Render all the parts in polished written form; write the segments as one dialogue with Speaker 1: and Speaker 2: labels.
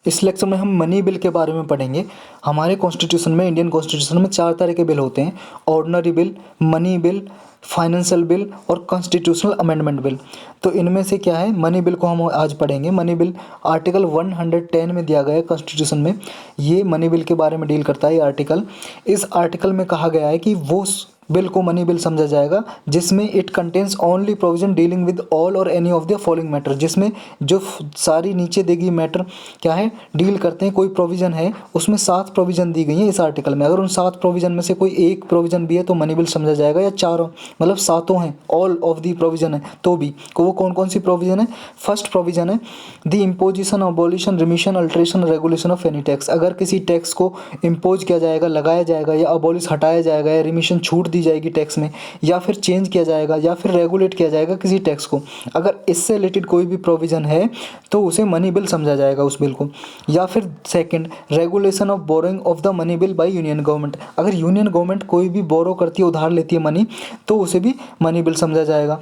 Speaker 1: इस लेक्चर में हम मनी बिल के बारे में पढ़ेंगे। हमारे कॉन्स्टिट्यूशन में, इंडियन कॉन्स्टिट्यूशन में 4 तरह के बिल होते हैं: ordinary bill, money bill, financial bill और कॉन्स्टिट्यूशनल अमेंडमेंट बिल। तो इनमें से क्या है, मनी बिल को हम आज पढ़ेंगे। मनी बिल आर्टिकल 110 में दिया गया है कॉन्स्टिट्यूशन में। ये मनी बिल के बारे में डील करता है ये आर्टिकल। इस आर्टिकल में कहा गया है कि वो बिल को मनी बिल समझा जाएगा जिसमें it contains only provision dealing with all और any of the following matter, जिसमें जो सारी नीचे दी गई मैटर क्या है डील करते हैं, कोई प्रोविज़न है उसमें 7 प्रोविज़न दी गई हैं इस आर्टिकल में। अगर उन 7 प्रोविज़न में से कोई एक प्रोविज़न भी है तो मनी बिल समझा जाएगा, या 4 मतलब 7 हैं, ऑल ऑफ दी प्रोविज़न है तो भी। वो कौन कौन सी प्रोविज़न है? फर्स्ट प्रोविज़न है the imposition, abolition, remission, alteration, regulation of any tax. अगर किसी टैक्स को इम्पोज किया जाएगा, लगाया जाएगा, या अबॉलिश हटाया जाएगा, या रिमिशन छूट दी जाएगी टैक्स में, या फिर चेंज किया जाएगा, या फिर रेगुलेट किया जाएगा किसी टैक्स को, अगर इससे रिलेटेड कोई भी प्रोविज़न है तो उसे मनी बिल समझा जाएगा उस बिल को। या फिर second, regulation of borrowing of the money bill by union government. अगर यूनियन गवर्नमेंट कोई भी बोरो करती है, उधार लेती है मनी, तो उसे भी मनी बिल समझा जाएगा।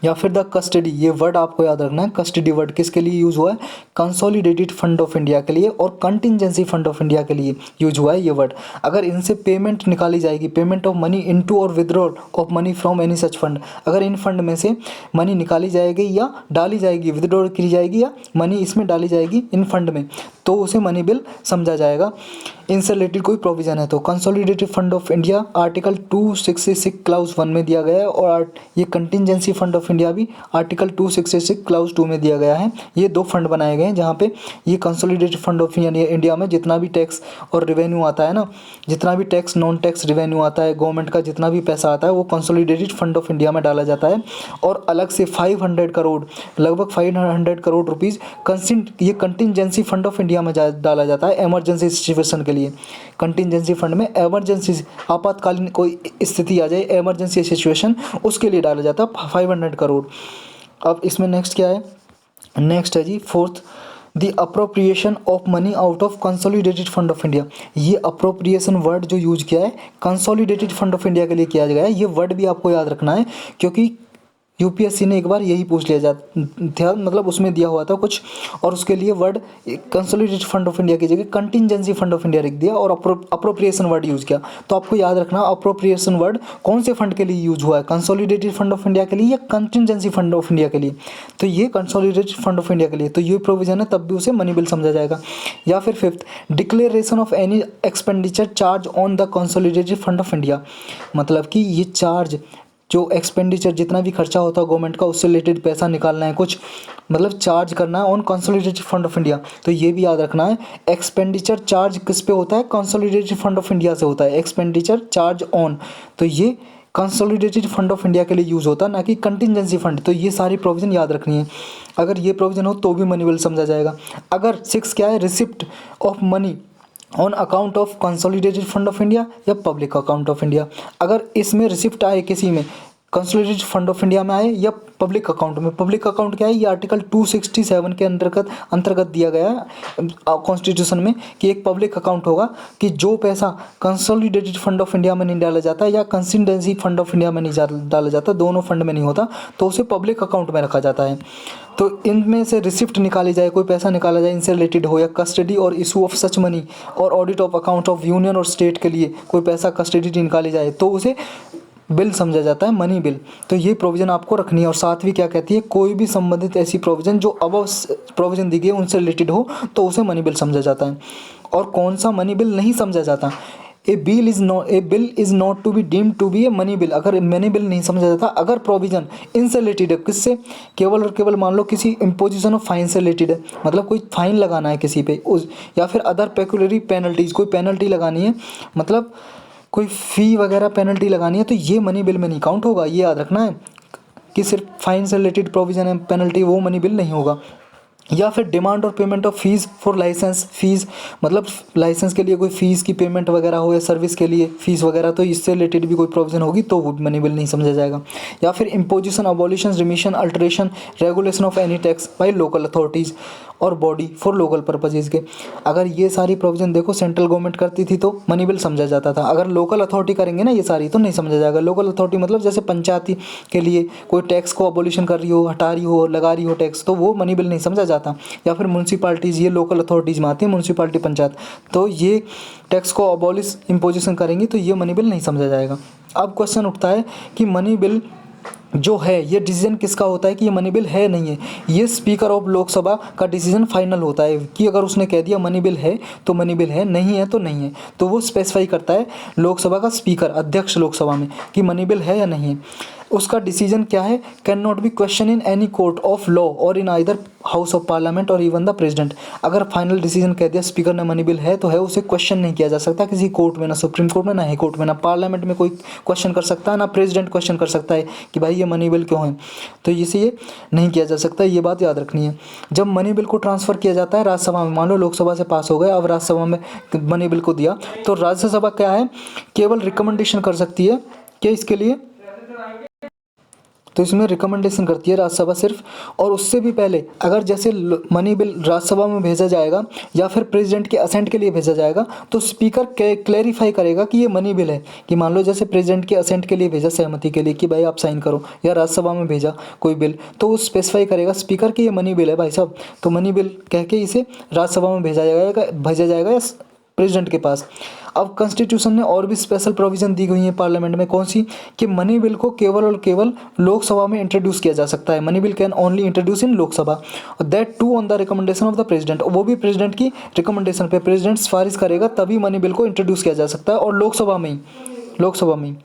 Speaker 1: या फिर द कस्टडी, ये वर्ड आपको याद रखना है। कस्टडी वर्ड किसके लिए यूज़ हुआ है? कंसोलिडेटेड फंड ऑफ इंडिया के लिए और कंटिजेंसी फंड ऑफ इंडिया के लिए यूज हुआ है ये वर्ड। अगर इनसे पेमेंट निकाली जाएगी, पेमेंट ऑफ मनी इनटू और withdrawal of money from any such fund, अगर इन फंड में से मनी निकाली जाएगी या डाली जाएगी, विदड्रॉल की जाएगी या मनी इसमें डाली जाएगी इन फंड में, तो उसे मनी बिल समझा जाएगा। इनसे रिलेटेड कोई प्रोविज़न है तो consolidated fund of India article 266 clause 1 में दिया गया है, और ये कंटिजेंसी फंड ऑफ इंडिया भी आर्टिकल 266 क्लाउज 2 में दिया गया है। ये 2 फंड बनाए गए हैं जहाँ पे ये कंसोलिडेटेड फंड ऑफ इंडिया में जितना भी टैक्स और रेवेन्यू आता है ना, जितना भी टैक्स नॉन टैक्स रेवेन्यू आता है, गवर्नमेंट का जितना भी पैसा आता है, वो कंसोलिडेटेड फंड ऑफ इंडिया में डाला जाता है। और अलग से 500 करोड़, लगभग 500 करोड़ रुपीज़ ये कंटिजेंसी फंड ऑफ इंडिया में डाला जाता है इमरजेंसी सिचुएशन के लिए। कंटिजेंसी फंड में इमरजेंसी, आपातकालीन कोई स्थिति आ जाए, इमरजेंसी सिचुएशन, उसके लिए डाला जाता है 500 करोड़। अब इसमें नेक्स्ट क्या है? नेक्स्ट है जी fourth, the appropriation of money out of consolidated fund of India. ये अप्रोप्रिएशन वर्ड जो यूज किया है कंसोलिडेटेड फंड ऑफ इंडिया के लिए किया गया है। ये वर्ड भी आपको याद रखना है क्योंकि यूपीएससी ने एक बार यही पूछ लिया था, मतलब उसमें दिया हुआ था कुछ, और उसके लिए word consolidated fund of India की जगह कंटिजेंसी फंड ऑफ इंडिया लिख दिया और अप्रोप्रिएशन वर्ड यूज़ किया। तो आपको याद रखना अप्रोप्रिएशन वर्ड कौन से फंड के लिए यूज हुआ है, कंसोलिडेटेड फंड ऑफ इंडिया के लिए या कंटिजेंसी फंड ऑफ इंडिया के लिए। तो ये कंसोलिडेटेड फंड ऑफ इंडिया के लिए, तो ये प्रोविजन है, तब भी उसे मनी बिल समझा जाएगा। या फिर fifth, declaration of any expenditure charge on the consolidated fund of India. मतलब कि ये चार्ज, जो एक्सपेंडिचर जितना भी खर्चा होता है गवर्नमेंट का, उससे रिलेटेड पैसा निकालना है कुछ, मतलब चार्ज करना है on consolidated fund of India. तो ये भी याद रखना है, एक्सपेंडिचर चार्ज किस पे होता है? कंसोलिडेटेड फंड ऑफ इंडिया से होता है एक्सपेंडिचर चार्ज ऑन। तो ये कंसोलिडेटेड फंड ऑफ इंडिया के लिए यूज़ होता है, ना कि कंटिजेंसी फंड। तो ये सारी प्रोविज़न याद रखनी है। अगर ये प्रोविज़न हो तो भी मनी बिल समझा जाएगा। अगर 6 क्या है, receipt of money on account of consolidated fund of India या पब्लिक अकाउंट ऑफ इंडिया। अगर इसमें रिसिप्ट आए किसी में, कंसोलिडेटेड फंड ऑफ इंडिया में आए या पब्लिक अकाउंट में। पब्लिक अकाउंट क्या है? ये आर्टिकल 267 के अंतर्गत दिया गया है कॉन्स्टिट्यूशन में कि एक पब्लिक अकाउंट होगा कि जो पैसा कंसोलिडेटेड फंड ऑफ इंडिया में नहीं डाला जाता या कंटिजेंसी फंड ऑफ इंडिया में नहीं डाला जाता, दोनों फंड में नहीं होता, तो उसे पब्लिक अकाउंट में रखा जाता है। तो इनमें से रिसिप्ट निकाली जाए, कोई पैसा निकाला जाए इनसे रिलेटेड हो, या कस्टडी और इशू ऑफ सच मनी और audit of account of union और स्टेट के लिए कोई पैसा कस्टडी निकाली जाए, तो उसे बिल समझा जाता है, मनी बिल। तो ये प्रोविज़न आपको रखनी है। और सातवीं क्या कहती है, कोई भी संबंधित ऐसी प्रोविज़न जो अब प्रोविज़न दी गई है उनसे रिलेटेड हो तो उसे मनी बिल समझा जाता है। और कौन सा मनी बिल नहीं समझा जाता? A bill is not to be deemed to be a money bill. अगर मनी बिल नहीं समझा जाता अगर प्रोविज़न इनसे रिलेटेड है, किससे? केवल और केवल मान लो किसी इम्पोजिशन ऑफ फाइन से रिलेटेड है, मतलब कोई फाइन लगाना है किसी पे उस, या फिर अदर पेक्युलरी पेनल्टीज़, कोई पेनल्टी लगानी है, मतलब कोई फ़ी वगैरह पेनल्टी लगानी है, तो ये मनी बिल में नहीं काउंट होगा। ये याद रखना है कि सिर्फ फाइन से रिलेटेड प्रोविज़न है, पेनल्टी, वो मनी बिल नहीं होगा। या फिर डिमांड और payment of fees for license, fees मतलब लाइसेंस के लिए कोई फ़ीस की पेमेंट वगैरह हो या सर्विस के लिए फ़ीस वगैरह, तो इससे रिलेटेड भी कोई प्रोविज़न होगी तो वो मनी बिल नहीं समझा जाएगा। या फिर imposition, abolition, remission, alteration, regulation of any tax by local authorities, और बॉडी फॉर लोकल पर्पजेज के। अगर ये सारी प्रोविजन देखो सेंट्रल गवर्नमेंट करती थी तो मनी बिल समझा जाता था। अगर लोकल अथॉरिटी करेंगे ना ये सारी तो नहीं समझा जाएगा। लोकल अथॉरिटी मतलब जैसे पंचायती के लिए कोई टैक्स को अबोलिशन कर रही हो, हटा रही हो, लगा रही हो टैक्स, तो वो मनी बिल नहीं समझा जाता। या फिर म्यूनसिपालिटीज़, ये लोकल अथॉरिटीज़ में आती है, म्यूनसिपालिटी पंचायत, तो ये टैक्स को अबॉलिश इम्पोजिशन करेंगी तो ये मनी बिल नहीं समझा जाएगा। अब क्वेश्चन उठता है कि मनी बिल जो है ये डिसीजन किसका होता है कि ये मनी बिल है नहीं है। ये स्पीकर ऑफ लोकसभा का डिसीजन फाइनल होता है कि अगर उसने कह दिया मनी बिल है तो मनी बिल है, नहीं है तो नहीं है। तो वो स्पेसिफाई करता है लोकसभा का स्पीकर, अध्यक्ष लोकसभा में, कि मनी बिल है या नहीं है। उसका डिसीजन क्या है, can not be question in any court of law और in either house of parliament और इवन द प्रेसिडेंट। अगर फाइनल डिसीजन कह दिया स्पीकर ने मनी बिल है तो है, उसे क्वेश्चन नहीं किया जा सकता किसी कोर्ट में, ना सुप्रीम कोर्ट में, ना हाई कोर्ट में, ना पार्लियामेंट में कोई क्वेश्चन कर सकता है, ना प्रेसिडेंट क्वेश्चन कर सकता है कि भाई ये मनी बिल क्यों है। तो इसे ये नहीं किया जा सकता, ये बात याद रखनी है। जब मनी बिल को ट्रांसफ़र किया जाता है राज्यसभा में, मान लो लोकसभा से पास हो गए, अब राज्यसभा में मनी बिल को दिया, तो राज्यसभा क्या है, केवल रिकमेंडेशन कर सकती है कि इसके लिए, तो इसमें रिकमेंडेशन करती है राज्यसभा सिर्फ। और उससे भी पहले अगर जैसे मनी बिल राज्यसभा में भेजा जाएगा या फिर प्रेसिडेंट के असेंट के लिए भेजा जाएगा तो स्पीकर क्लैरिफाई करेगा कि ये मनी बिल है। कि मान लो जैसे प्रेसिडेंट के असेंट के लिए भेजा, सहमति के लिए कि भाई आप साइन करो, या राज्यसभा में भेजा कोई बिल, तो वो स्पेसिफाई करेगा स्पीकर कि ये मनी बिल है भाई साहब, तो मनी बिल कह के इसे राज्यसभा में भेजा जाएगा या प्रेसिडेंट के पास। अब कॉन्स्टिट्यूशन ने और भी स्पेशल प्रोविज़न दी हुई है पार्लियामेंट में, कौन सी, कि मनी बिल को केवल और केवल लोकसभा में इंट्रोड्यूस किया जा सकता है। Money bill can only introduce in Lok Sabha, that too on the recommendation of the president, वो भी प्रेसिडेंट की रिकमेंडेशन पे, प्रेसिडेंट सिफारिश करेगा तभी मनी बिल को इंट्रोड्यूस किया जा सकता है, और लोकसभा में ही।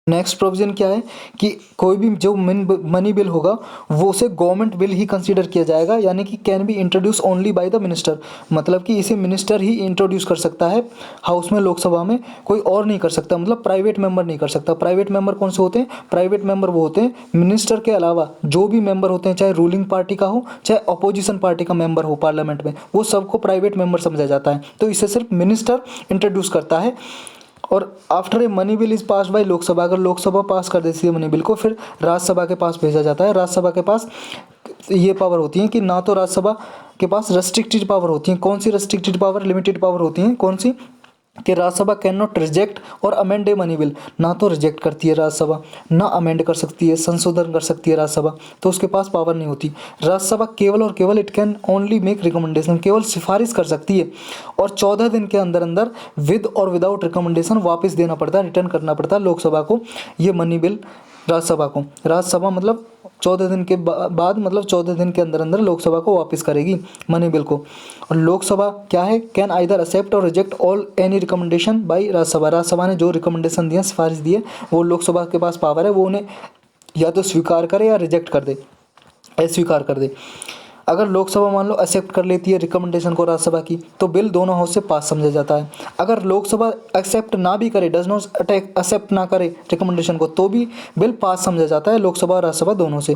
Speaker 1: नेक्स्ट प्रोविजन क्या है कि कोई भी जो मनी बिल होगा वो उसे गवर्नमेंट बिल ही कंसीडर किया जाएगा, यानी कि can be introduce only by the minister, मतलब कि इसे मिनिस्टर ही इंट्रोड्यूस कर सकता है हाउस में, लोकसभा में कोई और नहीं कर सकता, मतलब प्राइवेट मेंबर नहीं कर सकता। प्राइवेट मेंबर कौन से होते हैं, प्राइवेट मेंबर वो होते हैं मिनिस्टर के अलावा जो भी मेंबर होते हैं, चाहे रूलिंग पार्टी का हो चाहे अपोजिशन पार्टी का मेंबर हो पार्लियामेंट में, वो सबको प्राइवेट मेंबर समझा जाता है। तो इसे सिर्फ मिनिस्टर इंट्रोड्यूस करता है। और after a money bill is pass by Lok Sabha, अगर लोकसभा पास कर देती है मनी बिल को, फिर राज्यसभा के पास भेजा जाता है। राज्यसभा के पास ये पावर होती है कि ना तो राज्यसभा के पास रेस्ट्रिक्टेड पावर होती है, कौन सी रेस्ट्रिक्टेड पावर, लिमिटेड पावर होती है, कौन सी, कि राज्यसभा कैन नॉट रिजेक्ट और अमेंड ए मनी बिल, ना तो रिजेक्ट करती है राज्यसभा, ना अमेंड कर सकती है, संशोधन कर सकती है राज्यसभा, तो उसके पास पावर नहीं होती। राज्यसभा केवल और केवल it can only make recommendation, केवल सिफारिश कर सकती है, और 14 दिन के अंदर अंदर विद और विदाउट रिकमेंडेशन वापस देना पड़ता है, रिटर्न करना पड़ता है लोकसभा को ये मनी बिल राज्यसभा को। राज्यसभा मतलब 14 दिन के बाद, मतलब 14 दिन के अंदर अंदर लोकसभा को वापस करेगी मनी बिल को। और लोकसभा क्या है, कैन आइदर एक्सेप्ट और reject all any recommendation bye Rajya Sabha, Rajya Sabha ने जो रिकमेंडेशन दिए, सिफारिश दी है, वो लोकसभा के पास पावर है, वो उन्हें या तो स्वीकार करे या रिजेक्ट कर दे, अस्वीकार कर दे। अगर लोकसभा मान लो एक्सेप्ट कर लेती है रिकमेंडेशन को राज्यसभा की, तो बिल दोनों हाउस से पास समझा जाता है। अगर लोकसभा एक्सेप्ट ना भी करे, डज नॉट एक्सेप्ट ना करे रिकमेंडेशन को, तो भी बिल पास समझा जाता है लोकसभा और राज्यसभा दोनों से।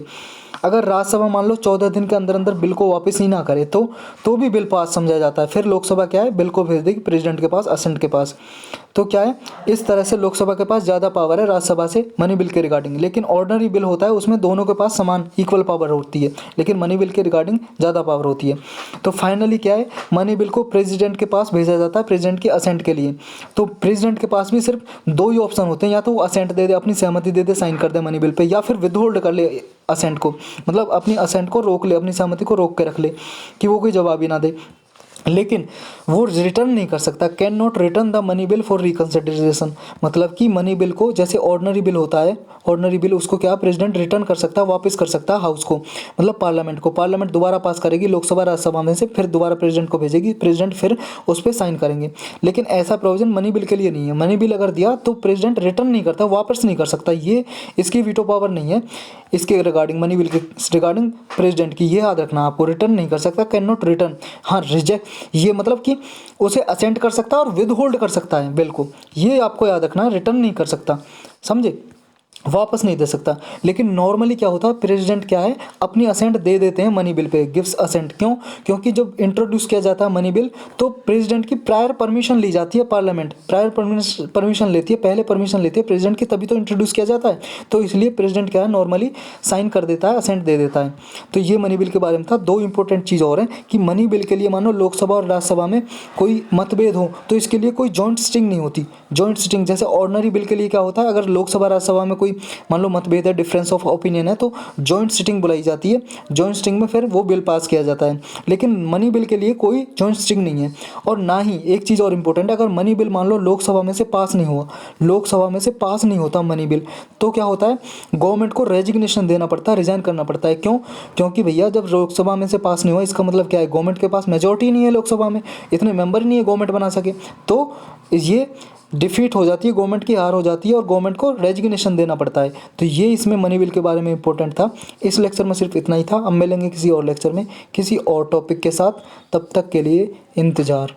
Speaker 1: अगर राज्यसभा मान लो 14 दिन के अंदर अंदर बिल को वापस ही ना करे तो भी बिल पास समझा जाता है। फिर लोकसभा क्या है, बिल को भेज देगी प्रेसिडेंट के पास, असेंट के पास। तो क्या है, इस तरह से लोकसभा के पास ज़्यादा पावर है राज्यसभा से मनी बिल के रिगार्डिंग। लेकिन ऑर्डिनरी बिल होता है उसमें दोनों के पास समान इक्वल पावर होती है, लेकिन मनी बिल के रिगार्डिंग ज़्यादा पावर होती है। तो फाइनली क्या है, मनी बिल को प्रेसिडेंट के पास भेजा जाता है प्रेसिडेंट के असेंट के लिए। तो प्रेसिडेंट के पास भी सिर्फ दो ही ऑप्शन होते हैं, या तो वो असेंट दे दे, अपनी सहमति दे दे, साइन कर दे मनी बिल पे, या फिर विदहोल्ड कर ले असेंट को, मतलब अपनी असेंट को रोक ले, अपनी सहमति को रोक के रख ले कि वो कोई जवाब ही ना दे। लेकिन वो रिटर्न नहीं कर सकता, can not return the money bill for reconsideration, मतलब कि मनी बिल को, जैसे ऑर्डिनरी बिल होता है, ऑर्डिनरी बिल उसको क्या प्रेसिडेंट रिटर्न कर सकता है, वापस कर सकता है हाउस को, मतलब पार्लियामेंट को। पार्लियामेंट दोबारा पास करेगी लोकसभा राज्यसभा में से, फिर दोबारा प्रेसिडेंट को भेजेगी, प्रेसिडेंट फिर उस पर साइन करेंगे। लेकिन ऐसा प्रोविजन मनी बिल के लिए नहीं है। मनी बिल अगर दिया तो प्रेसिडेंट रिटर्न नहीं करता, वापस नहीं कर सकता, ये इसकी वीटो पावर नहीं है इसके रिगार्डिंग, मनी बिल के रिगार्डिंग प्रेसिडेंट की, ये याद रखना आपको, रिटर्न नहीं कर सकता, कैन नॉट रिटर्न। हाँ, रिजेक्ट, ये मतलब कि उसे असेंट कर सकता है और विद होल्ड कर सकता है बिल को, ये आपको याद रखना, रिटर्न नहीं कर सकता, समझे। वापस नहीं दे सकता। लेकिन नॉर्मली क्या होता है, प्रेसिडेंट क्या है, अपनी असेंट दे देते हैं मनी बिल पे, गिव्स असेंट। क्यों? क्योंकि जब इंट्रोड्यूस किया जाता है मनी बिल तो प्रेसिडेंट की प्रायर परमिशन ली जाती है, पार्लियामेंट प्रायर परमिशन लेती है, पहले परमिशन लेती है प्रेसिडेंट की, तभी तो इंट्रोड्यूस किया जाता है। तो इसलिए प्रेसिडेंट क्या है, नॉर्मली साइन कर देता है, असेंट दे देता है। तो ये मनी बिल के बारे में था। दो इंपॉर्टेंट चीज़ और हैं कि मनी बिल के लिए मानो लोकसभा और राज्यसभा में कोई मतभेद हो तो इसके लिए कोई जॉइंट सिटिंग नहीं होती। जॉइंट सिटिंग जैसे ऑर्डिनरी बिल के लिए क्या होता है, अगर लोकसभा राज्यसभा में कोई मान लो मतभेद है, डिफरेंस ऑफ ओपिनियन है, तो जॉइंट सिटिंग बुलाई जाती है। जॉइंट सिटिंग में फिर वो बिल पास किया जाता है। लेकिन मनी बिल के लिए कोई जॉइंट सिटिंग नहीं है। और ना ही एक चीज़ और इंपॉर्टेंट है, अगर मनी बिल मान लो लोकसभा में से पास नहीं हुआ, लोकसभा में से पास नहीं होता मनी बिल, तो क्या होता है, गवर्नमेंट को रेजिग्नेशन देना पड़ता है, रिजाइन करना पड़ता है। क्यों? क्योंकि भैया जब लोकसभा में से पास नहीं हुआ, इसका मतलब क्या है, गवर्नमेंट के पास मेजोरिटी नहीं है, लोकसभा में इतने मेंबर ही नहीं है गवर्नमेंट बना सके। तो ये डिफीट हो जाती है, गवर्नमेंट की हार हो जाती है और गवर्नमेंट को रेजिग्नेशन देना पड़ता है। तो ये इसमें मनी बिल के बारे में इंपॉर्टेंट था। इस लेक्चर में सिर्फ इतना ही था। अब मिलेंगे किसी और लेक्चर में किसी और टॉपिक के साथ, तब तक के लिए इंतज़ार।